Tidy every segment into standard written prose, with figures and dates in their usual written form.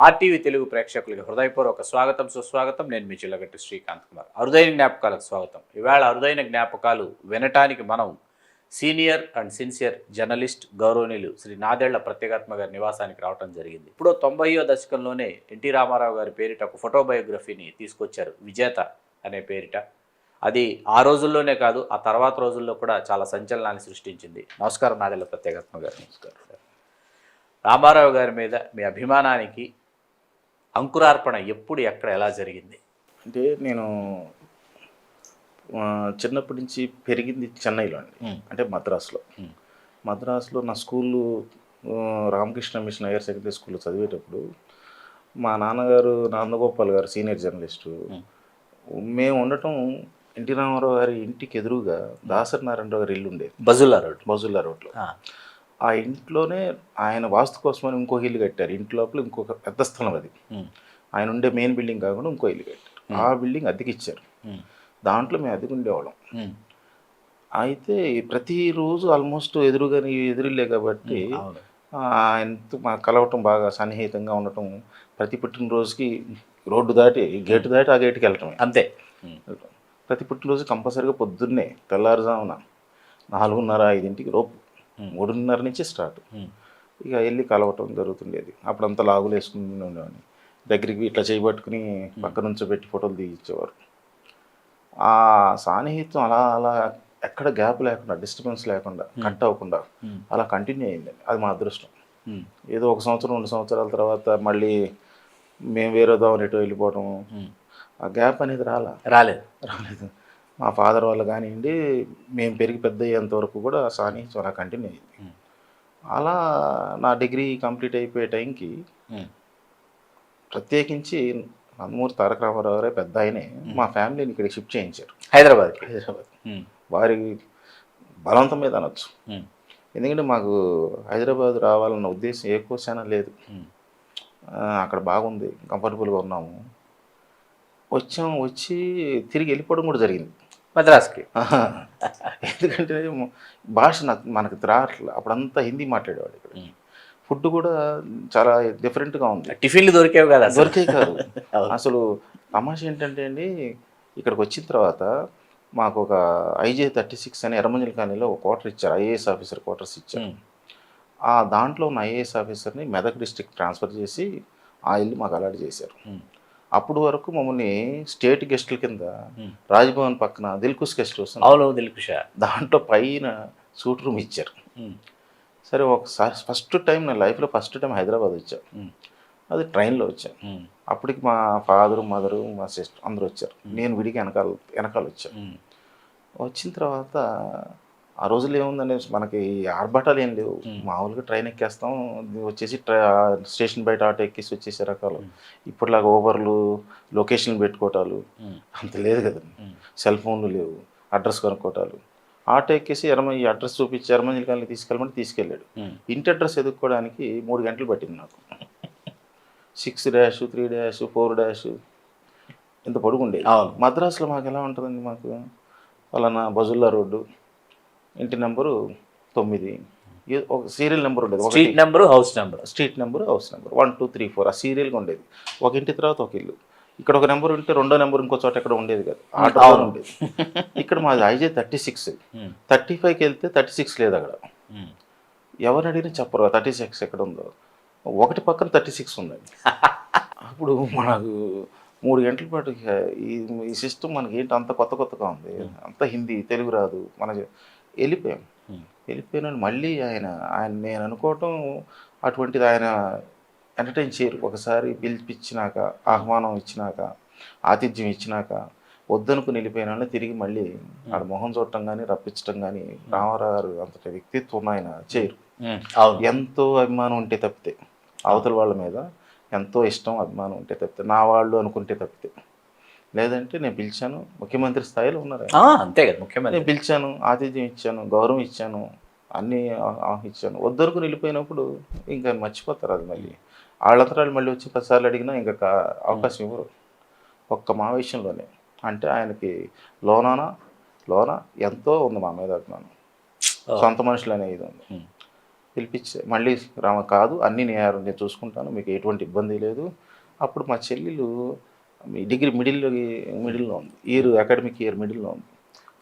RTV Telugu ప్రేక్షకులకి హృదయపూర్వక స్వాగతం సుస్వాగతం. నేను మీ చిల్లగట్టి శ్రీకాంత్ కుమార్. అరుదైన జ్ఞాపకాలకు స్వాగతం. ఇవాళ అరుదైన జ్ఞాపకాలు వినటానికి మనం సీనియర్ అండ్ సిన్సియర్ జర్నలిస్ట్ గౌరవనీయులు శ్రీ నాదెళ్ల ప్రత్యేగాత్మ గారి నివాసానికి రావడం జరిగింది. ఇప్పుడు 90వ దశకంలోనే ఎన్టీ రామారావు గారి పేరిట ఒక ఫోటో బయోగ్రఫీని తీసుకొచ్చారు, విజేత అనే పేరిట. అది ఆ రోజుల్లోనే కాదు, ఆ తర్వాత రోజుల్లో కూడా చాలా సంచలనాన్ని సృష్టించింది. నమస్కారం నాదెళ్ల ప్రత్యేగాత్మ గారు. నమస్కారం. రామారావు గారి మీద మీ అభిమానానికి అంకురార్పణ ఎప్పుడు ఎక్కడ ఎలా జరిగింది? అంటే నేను చిన్నప్పటి నుంచి పెరిగింది చెన్నైలో అండి. అంటే మద్రాసులో. మద్రాసులో నా school Ramakrishna Mission higher secondary స్కూల్లో చదివేటప్పుడు మా నాన్నగారు నందగోపాల్ గారు సీనియర్ జర్నలిస్టు. మేము ఉండటం ఎన్టీ రామారావు గారి ఇంటికి ఎదురుగా దాసరి నారాయణరావు గారి ఇల్లు ఉండేది, బజుల్లా రోడ్లో. ఆ ఇంట్లోనే ఆయన వాస్తు కోసమని ఇంకో ఇల్లు కట్టారు. ఇంటి లోపల ఇంకొక పెద్ద స్థలం అది. ఆయన ఉండే మెయిన్ బిల్డింగ్ కాకుండా ఇంకో ఇల్లు కట్టారు. ఆ బిల్డింగ్ అద్దెకిచ్చారు. దాంట్లో మేము అద్దెకు ఉండేవాళ్ళం. అయితే ప్రతిరోజు ఆల్మోస్ట్ ఎదురిల్లే కాబట్టి ఆయనతో మా కలవటం బాగా సన్నిహితంగా ఉండటం, ప్రతి పుట్టినరోజుకి రోడ్డు దాటి గేటు దాటి ఆ గేటుకి వెళ్ళటమే అంతే. ప్రతి పుట్టినరోజు కంపల్సరీగా పొద్దున్నే తెల్లారుజామున 4:30-5 లోపు, 3:30 నుంచి స్టార్ట్. ఇక వెళ్ళి కలవటం జరుగుతుండేది. అప్పుడంతా లాగులు వేసుకుని ఉండేవాడిని. దగ్గరికి ఇట్లా చేయబట్టుకుని పక్క నుంచి పెట్టి ఫోటోలు తీయించేవారు. ఆ సాన్నిహిత్యం అలా అలా ఎక్కడ గ్యాప్ లేకుండా, డిస్టర్బెన్స్ లేకుండా, కట్ అవ్వకుండా అలా కంటిన్యూ అయిందండి. అది మా అదృష్టం. ఏదో 1 సంవత్సరం 2 సంవత్సరాల తర్వాత మళ్ళీ మేము వేరే దావని ఎటో వెళ్ళిపోవటం, ఆ గ్యాప్ అనేది రాలేదు. మా ఫాదర్ వాళ్ళు కానివ్వండి, మేము పెరిగి పెద్ద అయ్యేంత వరకు కూడా సాన్నిహిత్యం అలా కంటిన్యూ అయింది. అలా నా డిగ్రీ కంప్లీట్ అయిపోయే టైంకి ప్రత్యేకించి నందమూరి తారక రామారావు గారే పెద్ద ఆయనే మా ఫ్యామిలీని ఇక్కడికి షిఫ్ట్ చేయించారు, హైదరాబాద్. వారి బలవంతం మీద అనొచ్చు. ఎందుకంటే మాకు హైదరాబాద్ రావాలన్న ఉద్దేశం ఏ కోశానా లేదు. అక్కడ బాగుంది, కంఫర్టబుల్గా ఉన్నాము. వచ్చి తిరిగి వెళ్ళిపోవడం కూడా జరిగింది మద్రాస్కి. ఎందుకంటే భాష మనకు రావట్లేదు. అప్పుడంతా హిందీ మాట్లాడేవాడు. ఇక్కడ ఫుడ్ కూడా చాలా డిఫరెంట్గా ఉంది. టిఫిన్లు దొరికేవి కదా, దొరికే కాదు అసలు. తమాషా ఏంటంటే అండి, ఇక్కడికి వచ్చిన తర్వాత మాకు ఒక IJ36 అని ఎర్రమంజిల్ కాలనీలో ఒక క్వార్టర్ ఇచ్చారు, IAS ఆఫీసర్ క్వార్టర్స్ ఇచ్చారు. ఆ దాంట్లో ఉన్న IAS ఆఫీసర్ని మెదక్ డిస్ట్రిక్ట్ ట్రాన్స్ఫర్ చేసి ఆ ఇల్లు మాకు అలాట్ చేశారు. అప్పుడు వరకు మమ్మల్ని స్టేట్ గెస్టుల కింద రాజ్భవన్ పక్కన దిల్కుష్ గెస్ట్ హౌస్, దాంట్లో పైన సూట్ రూమ్ ఇచ్చారు. సరే, ఒకసారి ఫస్ట్ టైం నా లైఫ్లో హైదరాబాద్ వచ్చాను. అది ట్రైన్లో వచ్చాను. అప్పటికి మా ఫాదరు, మదరు, మా సిస్టర్ అందరూ వచ్చారు. నేను విడికి వెనకాల వచ్చాను. వచ్చిన తర్వాత ఆ రోజుల్లో ఏముందండి, మనకి ఆర్భాటాలు ఏం లేవు. మామూలుగా ట్రైన్ ఎక్కేస్తాం, వచ్చేసి స్టేషన్ బయట ఆటో ఎక్కేసి వచ్చేసే రకాలు. ఇప్పటిలాగా ఓవర్లు, లొకేషన్లు పెట్టుకోవటాలు అంత లేదు కదండి. సెల్ ఫోన్లు లేవు, అడ్రస్ కనుక్కోవటాలు. ఆటో ఎక్కేసి ఈ అడ్రస్ చూపించి ఎర్రమంజిల్ కాలనీ తీసుకెళ్ళమంటే తీసుకెళ్ళాడు. ఇంటి అడ్రస్ ఎదుక్కోవడానికి 3 గంటలు పట్టింది నాకు. 6-3-4- ఇంత పొడుగుండేది. మద్రాసులో మాకు ఎలా ఉంటుందండి, మాకు పలానా బజుల్లా రోడ్డు, ఇంటి నెంబరు 9, ఒక సీరియల్ నెంబర్ ఉండేది, స్ట్రీట్ నెంబరు, హౌస్ నెంబర్, 1 2 3 4 ఆ సీరియల్గా ఉండేది. ఒక ఇంటి తర్వాత ఒక ఇల్లు. ఇక్కడ ఒక నెంబర్ ఉంటే రెండో నెంబర్ ఇంకో చోట ఎక్కడ ఉండేది కదా, ఆటో ఉండేది. ఇక్కడ మాది IJ36, 35కి వెళ్తే 36 లేదు అక్కడ. ఎవరిని అడిగినా చెప్పరు 36 ఎక్కడ ఉందో. ఒకటి పక్కన 36 ఉందండి. అప్పుడు మనకు 3 గంటల పాటు ఈ సిస్టమ్ మనకి ఏంటి అంత కొత్తగా ఉంది, అంత హిందీ, తెలుగు రాదు. వెళ్ళిపోయాను. మళ్ళీ ఆయన నేను అనుకోవటం అటువంటిది ఆయన ఎంటర్టైన్ చేయరు. ఒకసారి పిలిపించినాక, ఆహ్వానం ఇచ్చినాక, ఆతిథ్యం ఇచ్చినాక వద్దనుకుని వెళ్ళిపోయినా తిరిగి మళ్ళీ ఆడ మొహం చూడటం కానీ రప్పించడం కానీ రామారావు గారు అంతటి వ్యక్తిత్వం ఆయన చేయరు. ఎంతో అభిమానం ఉంటే తప్పితే, అవతల వాళ్ళ మీద ఎంతో ఇష్టం, అభిమానం ఉంటే తప్పితే, నా వాళ్ళు అనుకుంటే తప్పితే, లేదంటే నేను పిలిచాను. ముఖ్యమంత్రి స్థాయిలో ఉన్నారు, అంతే కదా ముఖ్యమంత్రి. నేను పిలిచాను, ఆతిథ్యం ఇచ్చాను, గౌరవం ఇచ్చాను, అన్నీ ఇచ్చాను. వద్దనుకుని వెళ్ళిపోయినప్పుడు ఇంకా మర్చిపోతారు. అది మళ్ళీ వాళ్ళంతరాలు మళ్ళీ వచ్చి 10 సార్లు అడిగినా ఇంకా అవకాశం ఇవ్వరు. ఒక్క మా విషయంలోనే అంటే ఆయనకి లోన ఎంతో ఉంది మా మీద అభిమానం, సొంత మనుషులు అనేది ఉంది. పిలిపించి మళ్ళీ కాదు అన్నీ నేను చూసుకుంటాను, మీకు ఎటువంటి ఇబ్బంది లేదు. అప్పుడు మా చెల్లెలు డిగ్రీ మిడిల్లో ఉంది, అకాడమిక్ ఇయర్ మిడిల్లో ఉంది.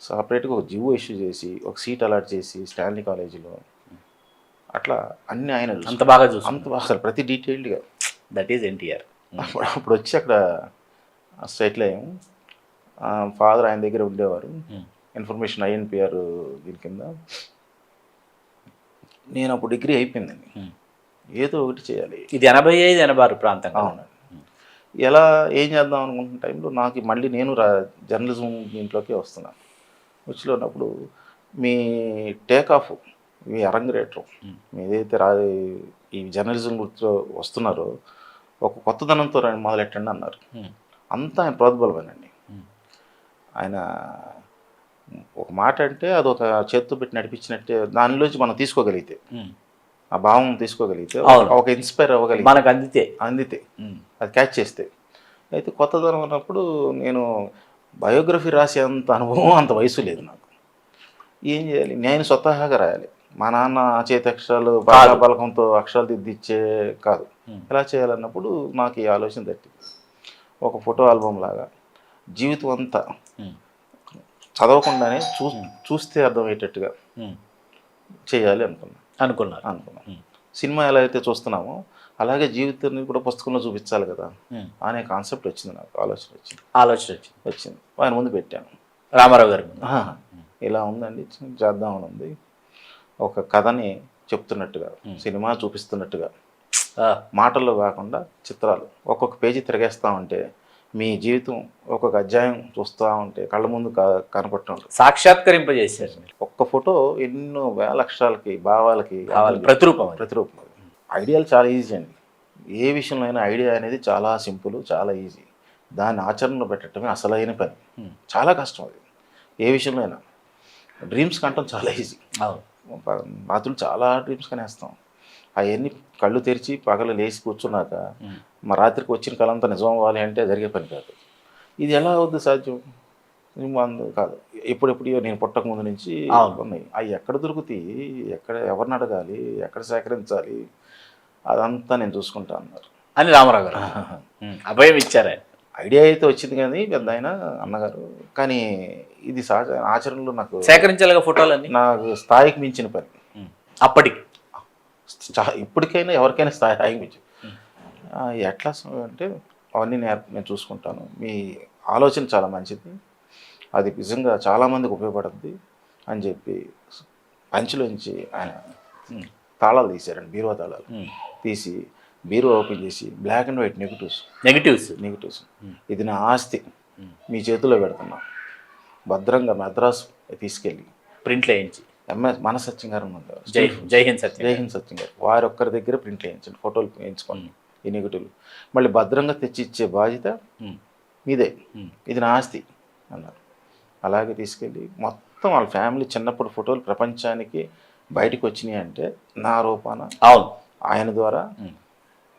సపరేట్గా ఒక జివో ఇష్యూ చేసి ఒక సీట్ అలాట్ చేసి స్టాన్లీ కాలేజీలో అట్లా అన్నీ ఆయన అంత బాగా చూసి అంత అసలు ప్రతి డీటెయిల్డ్గా. That is NTR. అప్పుడు వచ్చి అక్కడ సెటిల్ అయ్యాము. ఫాదర్ ఆయన దగ్గర ఉండేవారు, ఇన్ఫర్మేషన్ ఐఎన్పిఆర్ దీని కింద. నేను అప్పుడు డిగ్రీ అయిపోయిందండి, ఏదో ఒకటి చేయాలి. ఇది 85-86 ప్రాంతం. అవునండి. ఎలా ఏం చేద్దాం అనుకుంటున్న టైంలో నాకు మళ్ళీ నేను జర్నలిజం దీంట్లోకి వస్తున్నాను. వచ్చిలో ఉన్నప్పుడు మీ టేక్ ఆఫ్, మీ అరంగరేటం, మీ ఏదైతే ఈ జర్నలిజం వృత్తిలో వస్తున్నారో ఒక కొత్తదనంతో మొదలెట్టండి అన్నారు. అంతా ఆయన ప్రోద్బలమేనండి. ఆయన ఒక మాట అంటే అది ఒక చేత్తో పెట్టి నడిపించినట్టే, దానిలోంచి మనం తీసుకోగలిగితే, ఆ భావం తీసుకోగలిగితే, ఒక ఇన్స్పైర్ అవ్వగలిగితే, మనకు అందితే అది క్యాచ్ చేస్తే. అయితే కొత్తదనం అన్నప్పుడు నేను బయోగ్రఫీ రాసేంత అనుభవం అంత వయసు లేదు నాకు. ఏం చేయాలి, నేను స్వతహాగా రాయాలి. మా నాన్న చేతి అక్షరాలు బలకంతో అక్షరాలు దిద్దిచ్చే కాదు. ఎలా చేయాలన్నప్పుడు నాకు ఈ ఆలోచన తట్టింది. ఒక ఫోటో ఆల్బమ్ లాగా జీవితం అంతా చదవకుండానే చూస్తే అర్థమయ్యేటట్టుగా చేయాలి అనుకున్నాను. సినిమా ఎలా అయితే చూస్తున్నామో అలాగే జీవితాన్ని కూడా పుస్తకంలో చూపించాలి కదా అనే కాన్సెప్ట్ వచ్చింది నాకు. ఆలోచన వచ్చింది. ఆయన ముందు పెట్టాను, రామారావు గారు. ఇలా ఉందండి, చేద్దామని ఉంది. ఒక కథని చెప్తున్నట్టుగా, సినిమా చూపిస్తున్నట్టుగా, మాటల్లో కాకుండా చిత్రాలు. ఒక్కొక్క పేజీ తిరగేస్తూ ఉంటే మీ జీవితం ఒక్కొక్క అధ్యాయం చూస్తూ ఉంటే కళ్ళ ముందు కనపడటం, సాక్షాత్కరింపజేశారు. ఒక్క ఫోటో ఎన్నో వేల అక్షరాలకి భావాలకి ప్రతిరూపం. ఐడియాలు చాలా ఈజీ అండి. ఏ విషయంలో అయినా ఐడియా అనేది చాలా సింపుల్, చాలా ఈజీ. దాన్ని ఆచరణలో పెట్టడమే అసలైన పని. చాలా కష్టం అది. ఏ విషయంలో అయినా డ్రీమ్స్ కంటాం చాలా ఈజీ. రాత్రులు చాలా డ్రీమ్స్ కనేస్తాం. అవన్నీ కళ్ళు తెరిచి పగలు లేచి కూర్చున్నాక మా రాత్రికి వచ్చిన కళంతా నిజం అవ్వాలి అంటే జరిగే పని కాదు. ఇది ఎలా అవుద్ది సాధ్యం కాదు. ఎప్పుడెప్పుడు నేను పుట్టక ముందు నుంచి ఉన్నాయి. అవి ఎక్కడ దొరుకుతాయి, ఎవరిని అడగాలి, ఎక్కడ సేకరించాలి, అదంతా నేను చూసుకుంటా అన్నారు అని రామారావు గారు అభయం ఇచ్చారు. ఐడియా అయితే వచ్చింది కానీ పెద్ద ఆయన అన్నగారు, కానీ ఇది ఆచరణలో నాకు సేకరించాలిగా ఫోటోలన్నీ. నాకు స్థాయికి మించిన పని అప్పటికి. ఇప్పటికైనా ఎవరికైనా స్థాయికి మించి. ఎట్లా అంటే అవన్నీ నేను చూసుకుంటాను. మీ ఆలోచన చాలా మంచిది, అది నిజంగా చాలామందికి ఉపయోగపడుతుంది అని చెప్పి పంచులోంచి ఆయన తాళాలు తీశారండి, బీరువా తాళాలు తీసి బీరువా ఓపెన్ చేసి బ్లాక్ అండ్ వైట్ నెగిటివ్స్ ఇది నా ఆస్తి, మీ చేతిలో పెడుతున్నా, భద్రంగా మద్రాసు తీసుకెళ్ళి ప్రింట్లు వేయించి మన సత్యం గారు ఉన్నారు, జై హింద్ సత్యం గారు, వారి ఒక్కరి దగ్గర ప్రింట్లు వేయించండి, ఫోటోలు వేయించుకోండి, ఈ నెగిటివ్లు మళ్ళీ భద్రంగా తెచ్చి ఇచ్చే బాధ్యత మీదే, ఇది నా ఆస్తి అన్నారు. అలాగే తీసుకెళ్ళి మొత్తం వాళ్ళ ఫ్యామిలీ చిన్నప్పుడు ఫోటోలు ప్రపంచానికి బయటకు వచ్చినాయి అంటే నా రూపాన ఆయన ద్వారా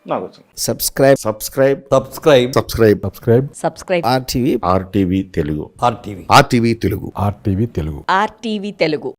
నాకు వచ్చింది. Subscribe RTV Telugu. RTV Telugu.